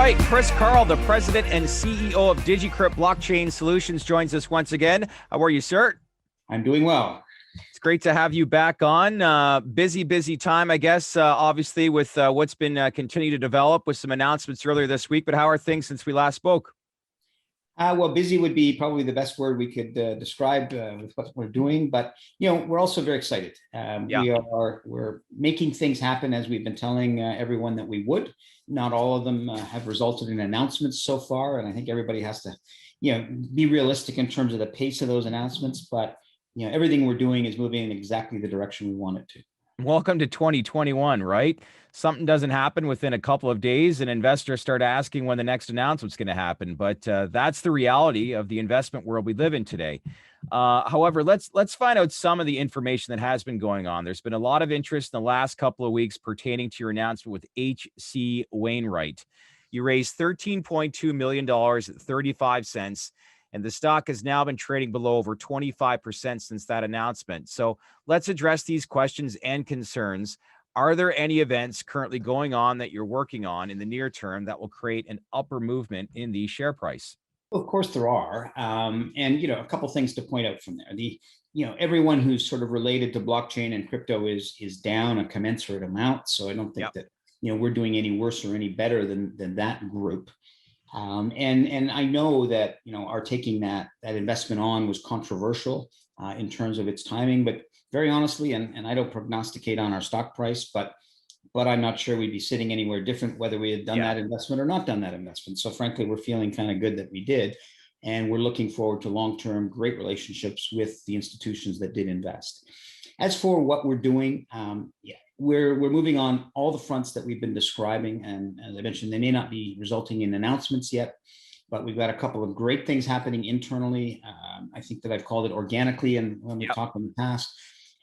right, Chris Carl, the president and CEO of DigiMax Blockchain Solutions, joins us once again. How are you, sir? I'm doing well. It's great to have you back on. Busy time, I guess, obviously, with what's been continuing to develop with some announcements earlier this week. But how are things since we last spoke? Well, busy would be probably the best word we could describe with what we're doing. But we're also very excited. We're making things happen as we've been telling everyone that we would. Not all of them have resulted in announcements so far, and I think everybody has to, be realistic in terms of the pace of those announcements. But everything we're doing is moving in exactly the direction we want it to. Welcome to 2021, right? Something doesn't happen within a couple of days and investors start asking when the next announcement's going to happen. But that's the reality of the investment world we live in today. However, let's find out some of the information that has been going on. There's been a lot of interest in the last couple of weeks pertaining to your announcement with H.C. Wainwright. You raised $13.2 million at 35 cents. And the stock has now been trading below over 25% since that announcement. So let's address these questions and concerns. Are there any events currently going on that you're working on in the near term that will create an upper movement in the share price? Of course there are. And, a couple things to point out from there. Everyone who's sort of related to blockchain and crypto is down a commensurate amount. So I don't think that, we're doing any worse or any better than that group. And I know that, our taking that investment on was controversial in terms of its timing, but very honestly, and I don't prognosticate on our stock price, but I'm not sure we'd be sitting anywhere different whether we had done that investment or not done that investment. So frankly, we're feeling kind of good that we did. And we're looking forward to long-term great relationships with the institutions that did invest. As for what we're doing, we're moving on all the fronts that we've been describing. And as I mentioned, they may not be resulting in announcements yet, but we've got a couple of great things happening internally. I think that I've called it organically and when we talked in the past.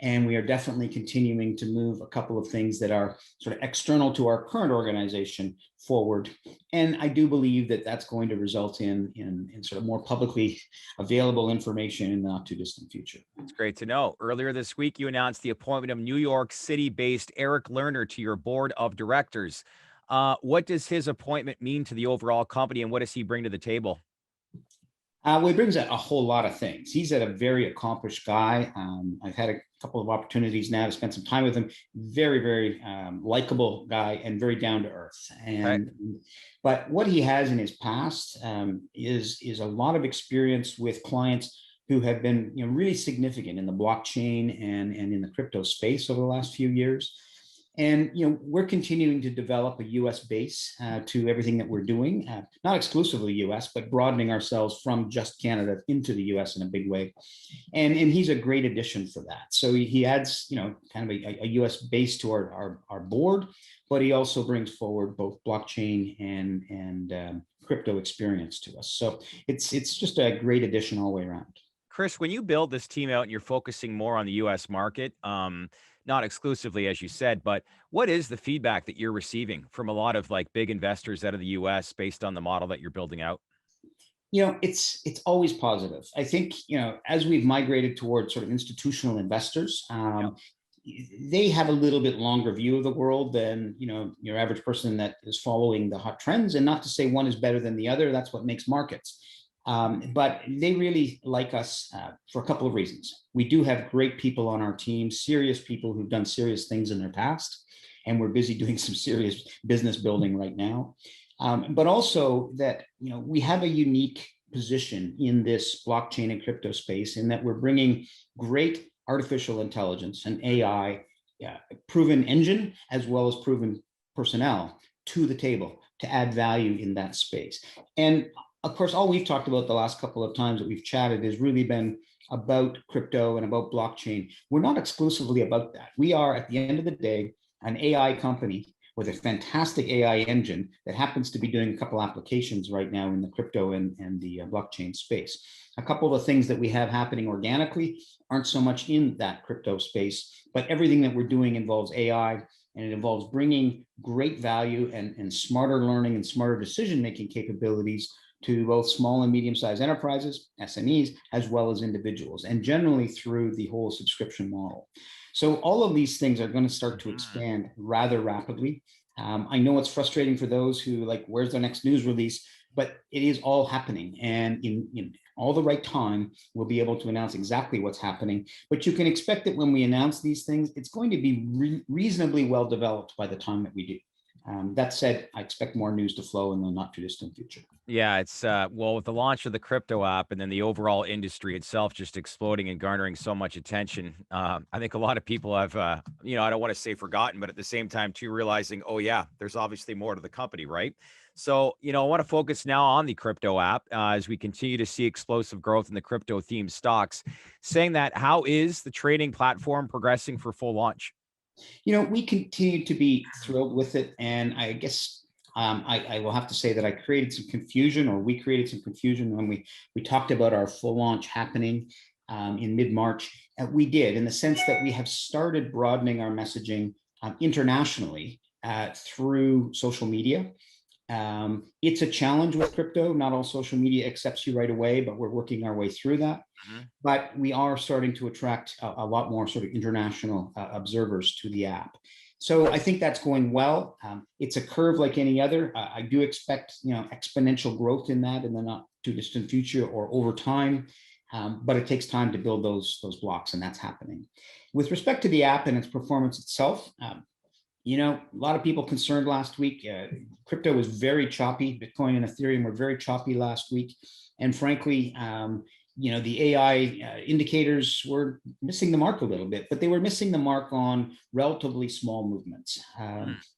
And we are definitely continuing to move a couple of things that are sort of external to our current organization forward. And I do believe that that's going to result in sort of more publicly available information in the not too distant future. It's great to know. Earlier this week, you announced the appointment of New York City-based Eric Lerner to your board of directors. What does his appointment mean to the overall company and what does he bring to the table? Well, he brings a whole lot of things. He's a very accomplished guy. I've had a couple of opportunities now to spend some time with him. Very, very likable guy and very down to earth. But what he has in his past is a lot of experience with clients who have been really significant in the blockchain and in the crypto space over the last few years. And we're continuing to develop a U.S. base to everything that we're doing, not exclusively U.S., but broadening ourselves from just Canada into the U.S. in a big way. And he's a great addition for that. So he adds, kind of a U.S. base to our board, but he also brings forward both blockchain and crypto experience to us. So it's just a great addition all the way around. Chris, when you build this team out and you're focusing more on the U.S. market, not exclusively, as you said, but what is the feedback that you're receiving from a lot of big investors out of the US based on the model that you're building out? It's always positive. I think, as we've migrated towards sort of institutional investors, they have a little bit longer view of the world than, your average person that is following the hot trends. And not to say one is better than the other, that's what makes markets. But they really like us for a couple of reasons. We do have great people on our team, serious people who've done serious things in their past, and we're busy doing some serious business building right now. But also that, we have a unique position in this blockchain and crypto space in that we're bringing great artificial intelligence and AI, proven engine, as well as proven personnel to the table to add value in that space. And of course, all we've talked about the last couple of times that we've chatted has really been about crypto and about blockchain. We're not exclusively about that. We are, at the end of the day, an AI company with a fantastic AI engine that happens to be doing a couple applications right now in the crypto and the blockchain space. A couple of the things that we have happening organically aren't so much in that crypto space, but everything that we're doing involves AI, and it involves bringing great value and smarter learning and smarter decision-making capabilities to both small and medium-sized enterprises, SMEs, as well as individuals, and generally through the whole subscription model. So all of these things are going to start to expand rather rapidly. I know it's frustrating for those who like, where's the next news release? But it is all happening, and in all the right time, we'll be able to announce exactly what's happening. But you can expect that when we announce these things, it's going to be reasonably well developed by the time that we do. That said, I expect more news to flow in the not too distant future. Yeah, it's well, with the launch of the crypto app and then the overall industry itself just exploding and garnering so much attention. I think a lot of people have, I don't want to say forgotten, but at the same time too, realizing, oh yeah, there's obviously more to the company, right? So, I want to focus now on the crypto app as we continue to see explosive growth in the crypto themed stocks. Saying that, how is the trading platform progressing for full launch? We continue to be thrilled with it. And I guess I will have to say that I created some confusion, or we created some confusion when we talked about our full launch happening in mid-March. We did, in the sense that we have started broadening our messaging internationally through social media. It's a challenge with crypto. Not all social media accepts you right away, but we're working our way through that. Mhm. But we are starting to attract a lot more sort of international observers to the app. So I think that's going well. It's a curve like any other. I do expect exponential growth in that in the not too distant future or over time. But it takes time to build those blocks, and that's happening. With respect to the app and its performance itself, a lot of people concerned last week. Crypto was very choppy. Bitcoin and Ethereum were very choppy last week. And frankly, the AI indicators were missing the mark a little bit, but they were missing the mark on relatively small movements.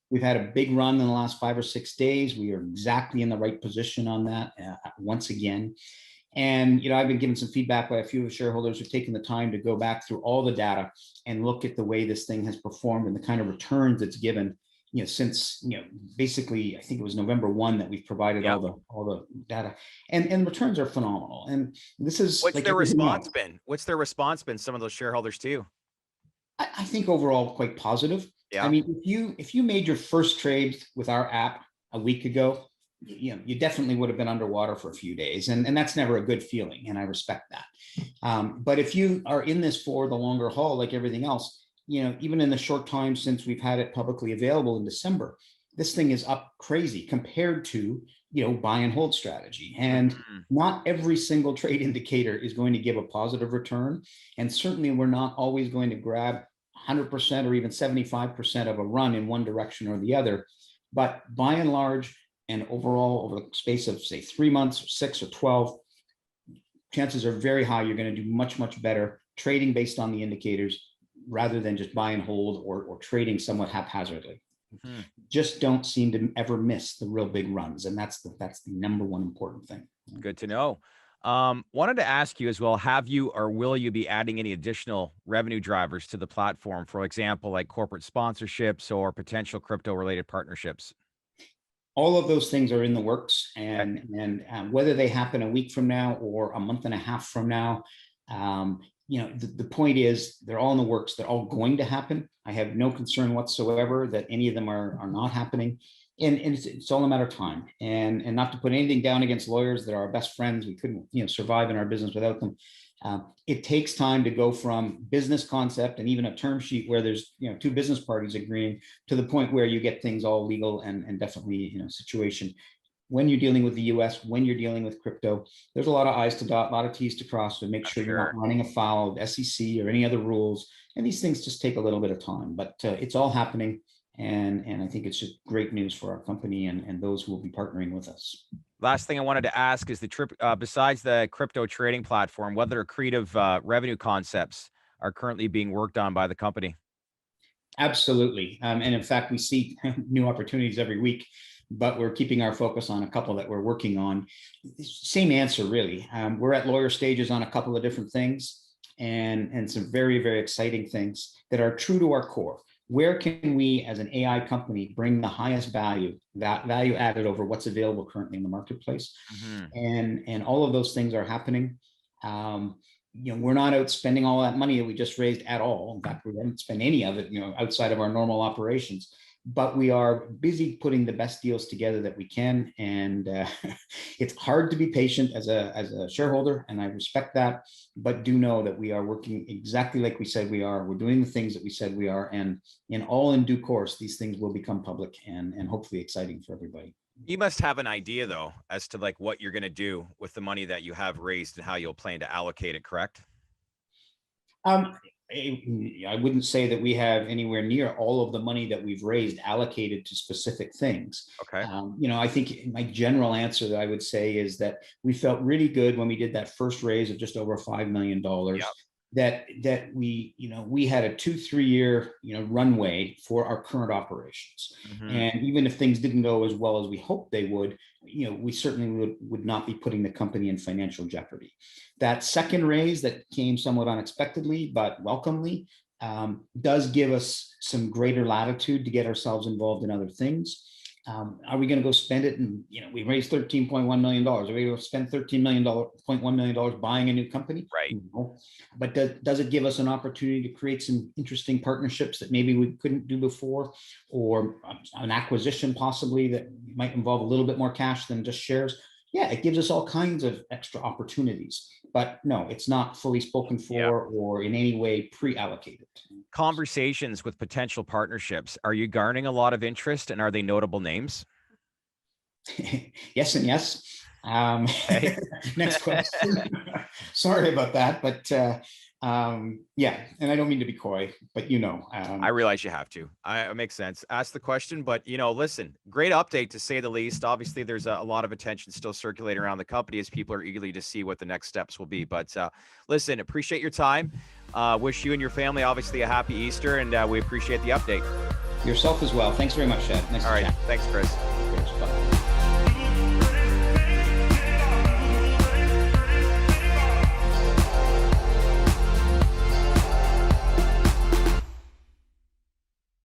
We've had a big run in the last 5 or 6 days. We are exactly in the right position on that once again. And I've been given some feedback by a few of the shareholders who've taken the time to go back through all the data and look at the way this thing has performed and the kind of returns it's given. Since basically, I think it was November 1 that we've provided all the data, and returns are phenomenal. And this is What's like their response been? What's their response been? Some of those shareholders too. I think overall quite positive. I Yeah. mean, if you made your first trade with our app a week ago, you definitely would have been underwater for a few days, and that's never a good feeling, and I respect that. But if you are in this for the longer haul, like everything else, even in the short time since we've had it publicly available in December, this thing is up crazy compared to buy and hold strategy. And not every single trade indicator is going to give a positive return, and certainly we're not always going to grab 100% or even 75% of a run in one direction or the other. But by and large, and overall, over the space of say 3 months, or 6 or 12, chances are very high you're going to do much, much better trading based on the indicators rather than just buy and hold or trading somewhat haphazardly. Just don't seem to ever miss the real big runs, and that's the number one important thing. Good to know. Wanted to ask you as well, have you or will you be adding any additional revenue drivers to the platform, for example, like corporate sponsorships or potential crypto related partnerships? All of those things are in the works, and whether they happen a week from now or a month and a half from now, the point is they're all in the works. They're all going to happen. I have no concern whatsoever that any of them are not happening, and it's all a matter of time. And not to put anything down against lawyers, they're our best friends. We couldn't survive in our business without them. It takes time to go from business concept and even a term sheet where there's two business parties agreeing to the point where you get things all legal and definitely situation. When you're dealing with the US, when you're dealing with crypto, there's a lot of I's to dot, a lot of T's to cross to make sure you're not running afoul of SEC or any other rules. And these things just take a little bit of time, but it's all happening. And I think it's just great news for our company and those who will be partnering with us. Last thing I wanted to ask is besides the crypto trading platform, whether creative revenue concepts are currently being worked on by the company. Absolutely. And in fact, we see new opportunities every week, but we're keeping our focus on a couple that we're working on. Same answer, really. We're at lawyer stages on a couple of different things and some very, very exciting things that are true to our core. Where can we, as an AI company, bring the highest value added over what's available currently in the marketplace? And all of those things are happening. We're not out spending all that money that we just raised at all. In fact, we haven't spent any of it, outside of our normal operations. but we are busy putting the best deals together that we can. And it's hard to be patient as a shareholder, and I respect that, but do know that we are working exactly like we said we are. We're doing the things that we said we are, and in due course, these things will become public and hopefully exciting for everybody. You must have an idea though, as to like what you're going to do with the money that you have raised and how you'll plan to allocate it, correct? I wouldn't say that we have anywhere near all of the money that we've raised allocated to specific things. Okay. I think my general answer that I would say is that we felt really good when we did that first raise of just over $5 million. Yep. That we had a 2-3 year runway for our current operations. Mm-hmm. And even if things didn't go as well as we hoped they would, we certainly would not be putting the company in financial jeopardy. That second raise that came somewhat unexpectedly but welcomely does give us some greater latitude to get ourselves involved in other things. Are we going to go spend it? And we raised $13.1 million. Are we going to spend $13.1 million buying a new company? Right. No. But does it give us an opportunity to create some interesting partnerships that maybe we couldn't do before, or an acquisition possibly that might involve a little bit more cash than just shares? Yeah, it gives us all kinds of extra opportunities, but no, it's not fully spoken for or in any way pre-allocated. Conversations with potential partnerships, are you garnering a lot of interest, and are they notable names? Yes and yes. Okay. Next question. Sorry about that, but yeah, and I don't mean to be coy, but I realize you have to. It makes sense. Ask the question, but listen, great update to say the least. Obviously, there's a lot of attention still circulating around the company as people are eagerly to see what the next steps will be. But listen, appreciate your time. Wish you and your family obviously a happy Easter, and we appreciate the update. Yourself as well. Thanks very much, Chad. Nice to chat. Thanks, Chris.